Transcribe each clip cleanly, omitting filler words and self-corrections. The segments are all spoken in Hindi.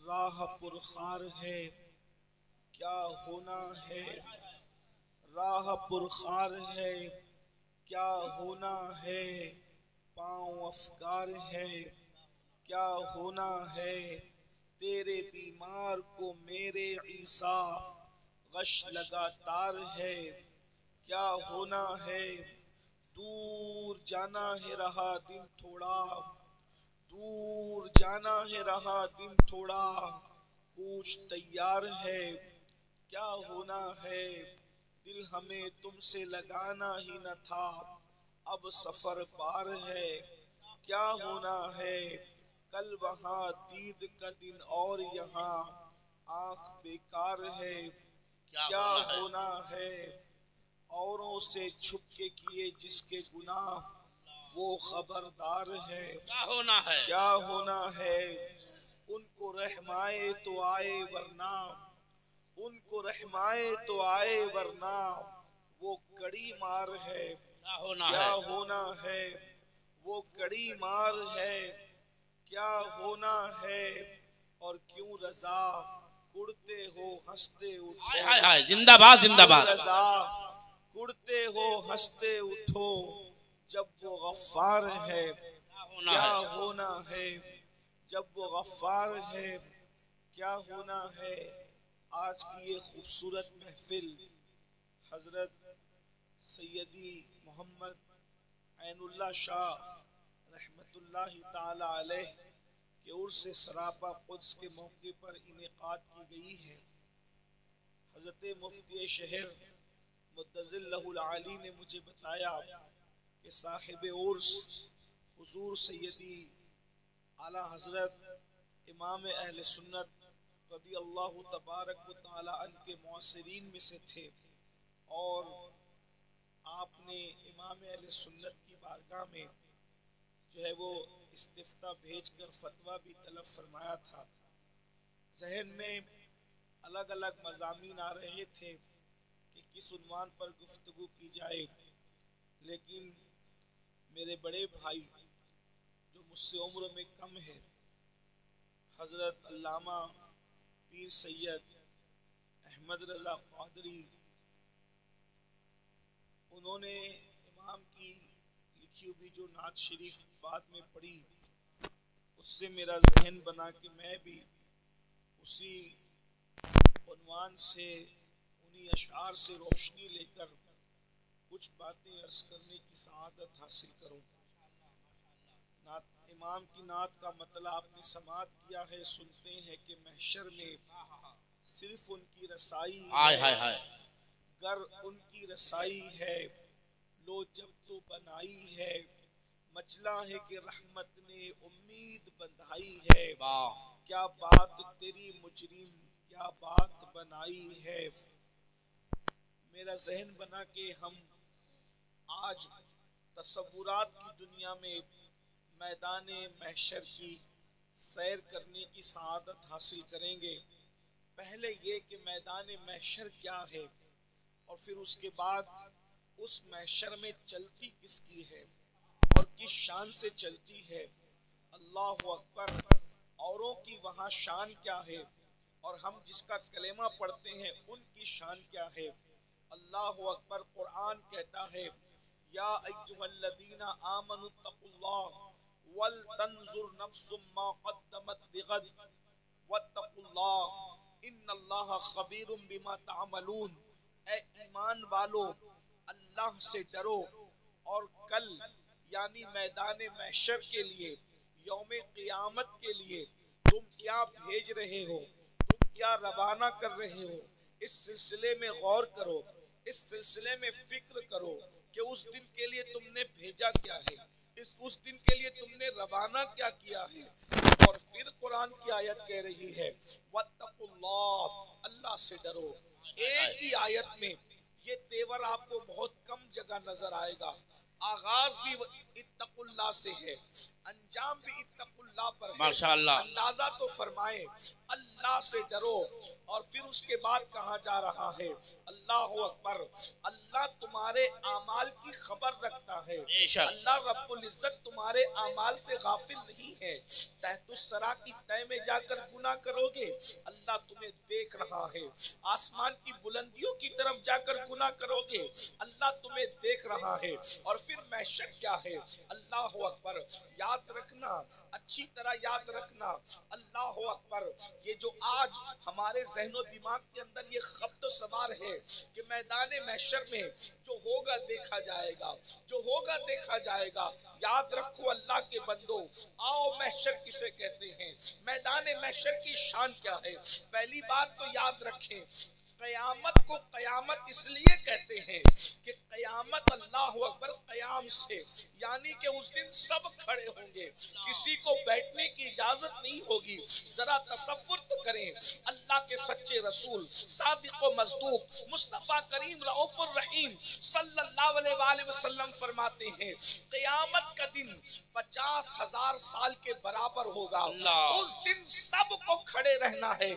राह पुरखार है क्या होना है, राह पुरखार है क्या होना है, पाँव अफगार है क्या होना है, तेरे बीमार को मेरे ईसा गश लगातार है क्या होना है, दूर जाना है रहा दिन थोड़ा, दूर जाना है रहा दिन थोड़ा, कूच तैयार है क्या होना है, दिल हमें तुमसे लगाना ही न था, अब सफर पार है क्या होना है, कल वहाँ दीद का दिन और यहाँ आँख बेकार है क्या होना है, औरों से छुप के किए जिसके गुनाह वो खबरदार है क्या होना है, क्या होना है, उनको रहमाए तो आए वरना, उनको रहमाए तो आए वरना वो कड़ी मार है क्या होना है, वो कड़ी मार है क्या होना है, और क्यों रजा कुड़ते हो हंसते उठो, हाय हाय जिंदाबाद जिंदाबाद, रजा कुड़ते हो हंसते उठो, जब वो गफ्फार है क्या होना है, जब वो गफ्फार है क्या होना है। आज की ये खूबसूरत महफिल हजरत सैयदी मोहम्मद ऐनुल्लाह शाह रहमतुल्लाहि ताला अलैह के उर्स सरापा कुद्स के मौके पर इनेकाद की गई है। हजरत मुफ्ती शहर मुद्दज़िल्लहुल आली ने मुझे बताया कि साहिब उर्स हुजूर सैयदी आला हजरत इमाम अहले सुन्नत रदी अल्लाह तबारक व तआला अन्हु के मुअस्सिरीन में से थे, और आपने इमाम अहले सुन्नत की बारगाह में जो है वो इस्तिफ्ता भेजकर फतवा भी तलब फरमाया था। जहन में अलग अलग मज़ामीन आ रहे थे कि किस उन्वान पर गुफ्तगू की जाए, लेकिन मेरे बड़े भाई जो मुझसे उम्र में कम है हजरत अल्लामा पीर सैयद अहमद रजा क़ादरी, उन्होंने इमाम की लिखी हुई जो नात शरीफ बाद में पढ़ी उससे मेरा जहन बना कि मैं भी उसी उन्वान से उन्हीं अशआर से रोशनी लेकर कुछ बातें अर्ज करने की सआदत हासिल करूं। नात इमाम की नात का मतलब आपने समात किया है, सुनते हैं कि महशर में सिर्फ उनकी रसाई है, गर उनकी रसाई है, लो जब तो बनाई है, मचला है कि रहमत ने उम्मीद बंधाई है, क्या बात तेरी मुजरिम क्या बात बनाई है। मेरा जहन बना कि हम आज तसव्वुरात की दुनिया में मैदाने महशर की सैर करने की सआदत हासिल करेंगे। पहले ये कि मैदाने महशर क्या है और फिर उसके बाद उस महशर में चलती किसकी है और किस शान से चलती है। अल्लाहु अकबर, औरों की वहाँ शान क्या है और हम जिसका कलेमा पढ़ते हैं उनकी शान क्या है। अल्लाहु अकबर, कुरान कहता है या अय्युहल्लज़ीना आमनु तक़ुल्लाह वल तंजुर नफ्सुम मा क़द्दमत लिग़द वत्तक़ुल्लाह इन्नल्लाह ख़बीरुम बिमा तअमलून। ए ईमान वालो, अल्लाह से डरो और कल यानी मैदान महशर के लिए, यौम क़ियामत के लिए तुम क्या भेज रहे हो, तुम क्या रवाना कर रहे हो, इस सिलसिले में गौर करो, इस सिलसिले में फिक्र करो कि उस दिन के लिए तुमने भेजा क्या है, उस दिन के लिए तुमने रवाना क्या किया है। और फिर कुरान की आयत कह रही है वत्तकुल्लाह, अल्लाह से डरो। एक ही आयत में ये तेवर आपको बहुत कम जगह नजर आएगा। आगाज भी इत्तकुल्लाह से है, अंजाम भी इत्तकुल्लाह पर है। माशाअल्लाह। अंदाजा तो फरमाए अल्लाह से डरो। और फिर उसके बाद कहा जा रहा है, अल्लाह अकबर, अल्लाह तुम्हारे आमाल की खबर रखता है। अल्लाह रब्बुल इज्जत तुम्हारे आमाल से गाफिल नहीं है। तहतुस्सरा की तह में जाकर गुनाह करोगे, अल्लाह तुम्हें देख रहा है। आसमान की बुलंदियों की तरफ जाकर गुनाह करोगे, अल्लाह तुम्हें देख रहा है। और फिर महशर क्या है, अल्लाह अकबर, याद रखना, अच्छी तरह याद रखना, अल्लाह अकबर। ये जो आज हमारे ज़हनो दिमाग के अंदर ये खब्त सवार है कि मैदान महशर में जो होगा देखा जाएगा, जो होगा देखा जाएगा। याद रखो अल्लाह के बंदो, आओ महशर किसे कहते हैं, मैदान महशर की शान क्या है। पहली बात तो याद रखें, कयामत को कयामत इसलिए कहते हैं कि कयामत अल्लाह अकबर कयाम से, यानी कि उस दिन सब खड़े होंगे, किसी को बैठने की इजाजत नहीं होगी। जरा तसव्वुर तो करें, अल्लाह के सच्चे रसूल सादिक व मज़दूक मुस्तफ़ा करीम रऊफ़ुर रहीम सल्लल्लाहु अलैहि वसल्लम फरमाते हैं, कयामत का दिन 50,000 साल के बराबर होगा। उस दिन सबको खड़े रहना है।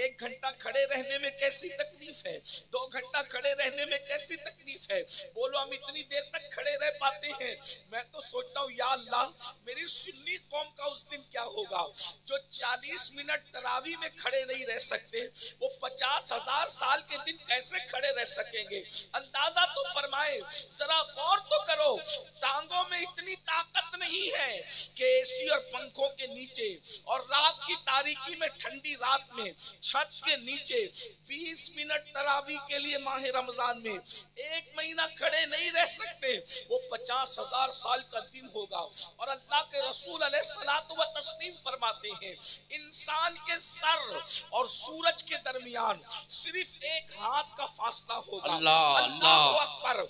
1 घंटा खड़े रहने में कैसी तकलीफ है, 2 घंटा खड़े रहने में कैसी तकलीफ है। बोलो हम इतनी देर तक खड़े रह पाते हैं। मैं तो सोचता हूँ या अल्लाह, मेरी सुन्नी कौम का उस दिन क्या होगा, जो 40 मिनट तरावी में खड़े नहीं रह सकते, वो 50,000 साल के दिन कैसे खड़े रह सकेंगे। अंदाजा तो फरमाए, जरा गौर तो करो। टांगों में इतनी ताकत नहीं है कि एसी और पंखों के नीचे और रात की तारीकी में, ठंडी रात में छत के नीचे 20 मिनट तरावी के लिए माह रमजान में 1 महीना खड़े नहीं रह सकते। वो 50,000 साल का दिन होगा। और अल्लाह के रसूल अलैहिस्सलातु व तस्लीम फरमाते हैं, इंसान के सर और सूरज के दरमियान सिर्फ 1 हाथ का फासला होगा। अल्लाह अकबर।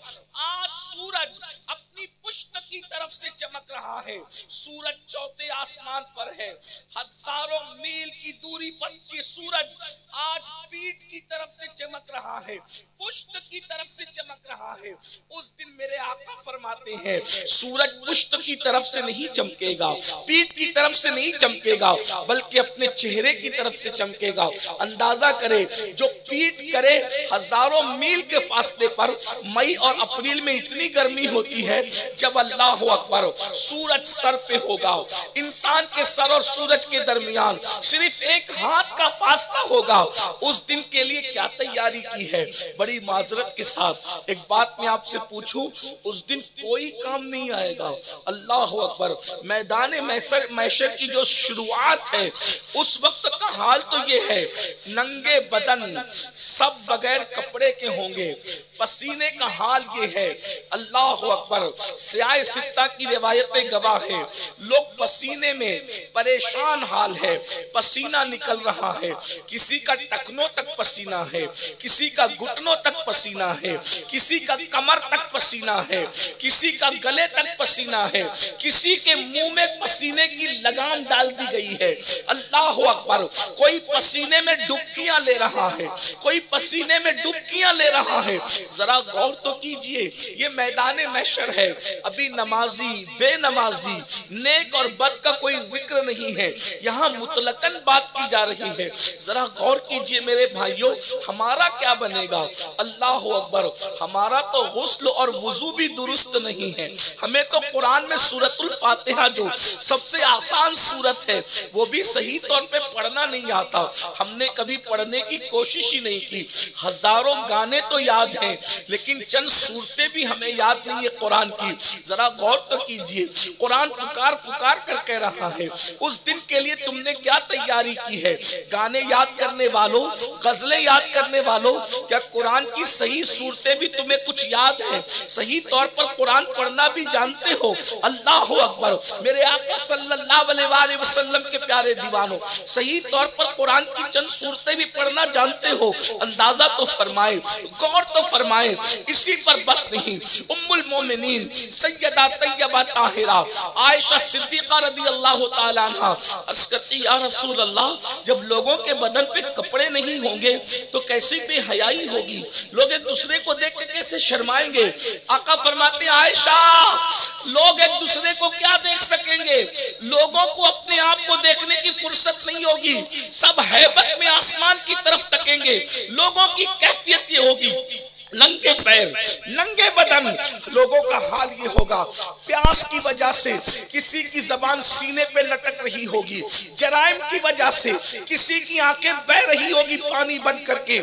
आज सूरज अपनी पुष्ट की तरफ से चमक रहा है, सूरज चौथे आसमान पर है, हजारों मील की दूरी पर ये सूरज आज पीठ की तरफ से चमक रहा है, पुष्ट की तरफ से चमक रहा है। उस दिन मेरे आका फरमाते हैं, सूरज पुष्ट की तरफ से नहीं चमकेगा, पीठ की तरफ से नहीं चमकेगा, बल्कि अपने चेहरे की तरफ से चमकेगा। अंदाजा करे, जो पीठ करे हजारों मील के फासले पर, मई और अप्रैल में इतनी गर्मी होती है जब अल्लाह अकबर सूरज सर पे होगा। इंसान के सर और सूरज के दरमियान सिर्फ 1 हाथ का फासला होगा। उस दिन के लिए क्या तैयारी की है। बड़ी माजरत के साथ एक बात मैं आपसे पूछूं, उस दिन कोई काम नहीं आएगा। अल्लाह अकबर। मैदान महशर की जो शुरुआत है, उस वक्त का हाल तो ये है, नंगे बदन सब बगैर कपड़े के होंगे, पसीने का हाल ये है। अल्लाह अकबर। सियाए सित्ता की रिवायतें गवाह है, लोग पसीने में परेशान हाल है, पसीना निकल रहा है, किसी का टखनों तक पसीना है, किसी का घुटनों तक पसीना है, किसी का कमर तक पसीना है, किसी का गले तक पसीना है, किसी के मुंह में पसीने की लगाम डाल दी गई है। अल्लाह अकबर। कोई पसीने में डुबकियां ले रहा है, कोई पसीने में डुबकियां ले रहा है। जरा गौर तो कीजिए, ये मैदान महशर है। अभी नमाजी बेनमाजी नेक और बद का कोई जिक्र नहीं है, यहाँ मुतलकन बात की जा रही है। जरा गौर कीजिए मेरे भाइयों, हमारा क्या बनेगा। अल्लाह अकबर। हमारा तो गुस्ल और वुजू भी दुरुस्त नहीं है। हमें तो कुरान में सूरतुल फातिहा जो सबसे आसान सूरत है, वो भी सही तौर पे पढ़ना नहीं आता। हमने कभी पढ़ने की कोशिश ही नहीं की। हजारों गाने तो याद हैं, लेकिन चंद सूरतें भी हमें याद नहीं है कुरान की। जरा गौर तो कीजिए, कुरान पुकार पुकार कर कह रहा है, उस दिन के लिए तुमने क्या तैयारी की है। गाने याद करने वालों, गजलें याद करने वालों, क्या कुरान की सही सूरतें भी तुम्हें कुछ याद है? सही तौर पर कुरान पढ़ना भी जानते हो? अल्लाह अकबर। मेरे आका सल्लल्लाहु अलैहि वसल्लम के प्यारे दीवानों, सही तौर पर कुरान की चंद सूरतें भी पढ़ना जानते हो? अंदाजा तो फरमाए, गौर तो फरमाए। इसी पर बस नहीं, उम्मुल मोमिनीन सैयदा तैयबा ताहिरा आयशा सिद्दीका रदियल्लाहु ताला अन्हा अर्ज़ करती, या रसूल अल्लाह, जब लोगों के बदन पे कपड़े नहीं होंगे तो कैसी बेहयाई होगी, लोग एक दूसरे को देख के कैसे शर्माएंगे। आका फरमाते, आयशा, लोग एक दूसरे को क्या देख सकेंगे, लोगों को अपने आप को देखने की फुर्सत नहीं होगी, सब हैबत में आसमान की तरफ तकेंगे। लोगों की कैफियत ये होगी, नंगे पैर, नंगे बदन, लोगों का हाल ये होगा। प्यास की वजह से किसी की जबान सीने पे लटक रही होगी, जराइम की वजह से किसी की आंखें बह रही होगी पानी बंद करके।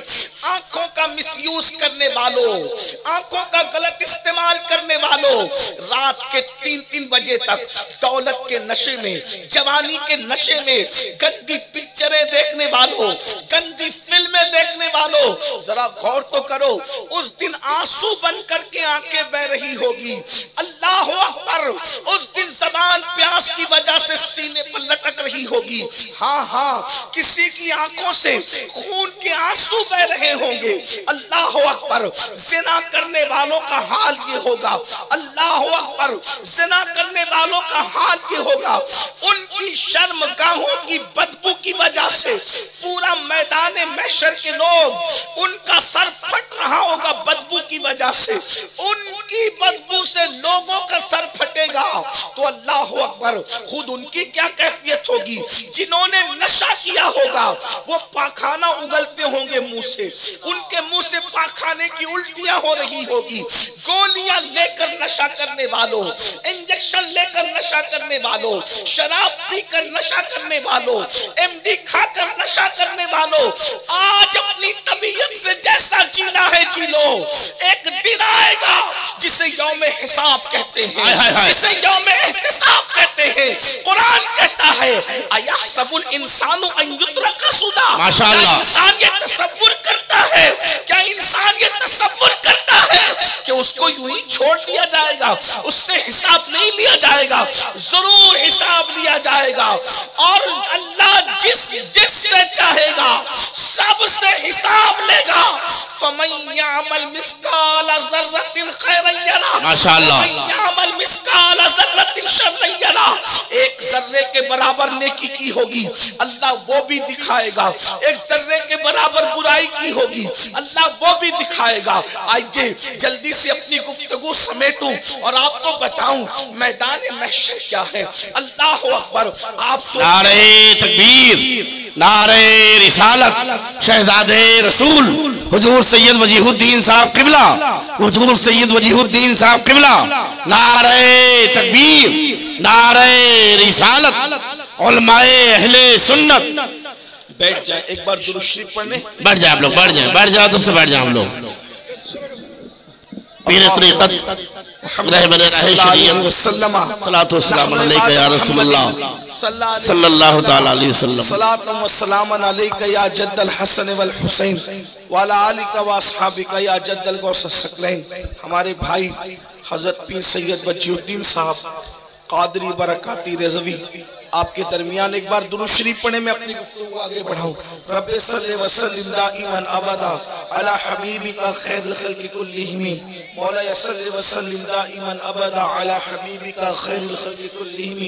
आंखों का मिसयूज करने वालों, आंखों का गलत इस्तेमाल करने वालों, रात के 3-3 बजे तक दौलत के नशे में, जवानी के नशे में, गंदी पिक्चरें देखने वालों, गंदी फिल्में देखने वालों, जरा गौर तो करो। उस दिन आंसू बन करके आंखें बह रही होगी। अल्लाह अकबर। उस दिन जबान प्यास की वजह से सीने पर लटक रही होगी। हाँ हाँ, किसी की आंखों से खून के आंसू बह रहे होंगे। अल्लाह अकबर। जिना करने वालों का हाल ये होगा। अल्लाह अकबर। जिना करने वालों का हाल ये होगा। उनकी शर्मगाहों की बदबू की वजह से पूरा मैदान महशर के लोग, उनका सर फट रहा होगा बदबू की वजह से। उनकी बदबू से लोगों का सर फटेगा तो अल्लाह अकबर, खुद उनकी क्या कैफियत होगी। जिन्होंने नशा किया होगा वो पाखाना उगलते होंगे मुंह से, उनके मुंह से पाखाने की उल्टियां हो रही होगी। गोलियां लेकर नशा करने वालों, इंजेक्शन लेकर नशा करने वालों, शराब पीकर नशा करने वालों, एमडी खाकर नशा करने वालों, आज अपनी तबीयत से जैसा जीना है जी लो। एक दिन आएगा जिसे यौम हिसाब कहते हैं, जिसे यौम एहतिसाब कहते हैं। कुरान कहता है अयहसबुल इंसानु अन युत्रका सुदा। माशाअल्लाह। इंसान ये तसव्वुर करता है, क्या इंसान ये तसव्वुर करता है कि उसको यूं ही छोड़ दिया जाएगा, उससे हिसाब नहीं लिया जाएगा? जरूर हिसाब लिया जाएगा। और अल्लाह जिससे चाहेगा सबसे हिसाब लेगा। फमन यामल मिस्काल ज़र्रतिन खैरन यरा, माशाअल्लाह, यामल मिस्काल ज़र्रतिन शर्रन यरा। एक जर्रे के बराबर नेकी की होगी, अल्लाह वो भी दिखाएगा। एक जर्रे के बराबर बुराई की होगी, अल्लाह वो भी दिखाएगा। आइए जल्दी से अपनी गुफ्तगू समेटूं और आपको बताऊं मैदान महशर क्या है। अल्लाह अकबर। आप नारे तकबीर, नारे रिसालत, शहजादे रसूल हुजूर सैयद वजीहुद्दीन साहब किबला, हुजूर सैयद वजीहुद्दीन साहब किबला। नारे तकबीर, नारे रिसालत, उलमाए अहले सुन्नत। बैठ जाए, एक बार दुरूद शरीफ पढ़ने। बैठ जाए आप लोग, बैठ जाओ तो से बैठ जाओ हम लोग। पीर तरीक़त रहबर रहे शरीयत सलातो वस्सलाम अलैका या रसूलुल्लाह सल्लल्लाहु तआला अलैहि वसल्लम। सलातो वस्सलाम अलैका या जद्दल हसन वल हुसैन व अला आलिका व अस्हाबिका या जद्दल गौस सकलैन। हमारे भाई हजरत पीर सैयद वजीहुद्दीन साहब कादरी बरकाती रिजवी आपके दरमियान एक बार दुरूद शरीफ पढ़े। मैं अपनी गुफ्तगू आगे बढ़ाऊं। रब्बे सल्लि व सल्लिम दाइमन अबदा अला हबीबिका खैरुल खल्क़ि कुल्लिहिम। मौला सल्लि व सल्लिम दाइमन अबदा अला हबीबिका खैरुल खल्क़ि कुल्लिहिम।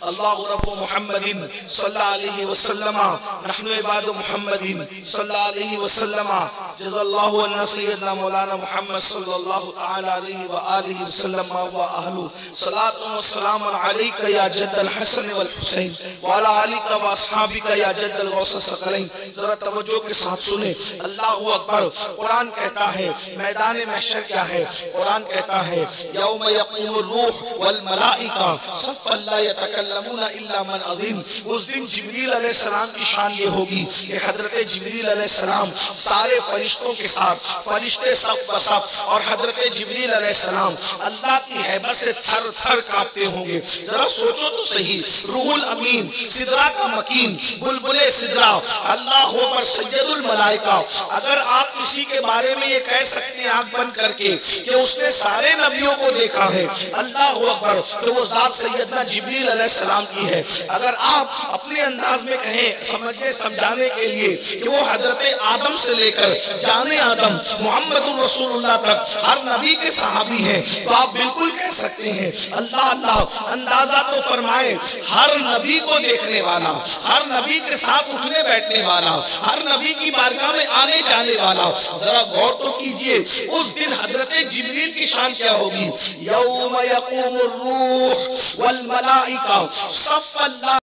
अल्लाहु रब्बु मुहम्मदिन सल्लल्लाहु अलैहि वसल्लम नहनु इबादु मुहम्मदिन सल्लल्लाहु अलैहि वसल्लम। जज़ल्लाहु अन्ना सय्यदना मौलाना मुहम्मद सल्लल्लाहु तआला अलैहि व आलिहि वसल्लम व अहलु। सलातु व सलाम अलैका या जद्दल हसन वल वाला अली का वासहाबी का या जद्दल गौस सकलैन। जरा तवज्जो के साथ सुने। अल्लाहु अकबर। कुरान कहता है मैदान महशर क्या है। कुरान कहता है यौम यक़ूमुर रूह वल मलाइका सफ़्फ़न ला यतकल्लमूना इल्ला मन अज़ीम। उस दिन जिब्रील अलैहिस्सलाम की शान ये होगी कि हजरत जिब्रील अलैहिस्सलाम सारे फरिश्तों के साथ, फरिश्ते सफ बसफ और हजरत जिब्रील अलैहिस्सलाम अल्लाह की हैबत से थर थर कांपते होंगे। जरा सोचो तो सही। रूहुल अमीन, सिदरा का मकीन, बुलबुले सिदरा, अल्लाह पर सैयदुल मलाइका। अगर आप किसी के बारे में ये कह सकते हैं आंख बंद करके कि उसने सारे नबियों को देखा है, अल्लाह अकबर, तो वो जात सैयदना जिब्रील अलैहिस्सलाम की है। अगर आप अपने अंदाज में कहें समझने समझाने के लिए कि वो हजरत आदम से लेकर जाने आदम मोहम्मदुर रसूलुल्लाह तक हर नबी के सहाबी हैं, तो आप बिल्कुल कह सकते हैं। अल्लाह अल्लाह अंदाजा तो फरमाए, हर नबी को देखने वाला, हर नबी के साथ उठने बैठने वाला, हर नबी की बारगाह में आने जाने वाला। जरा गौर तो कीजिए उस दिन हजरत जिब्रील की शान क्या होगी। यौम यक़ूमुर रूह वल मलाइका सफ़्फ़न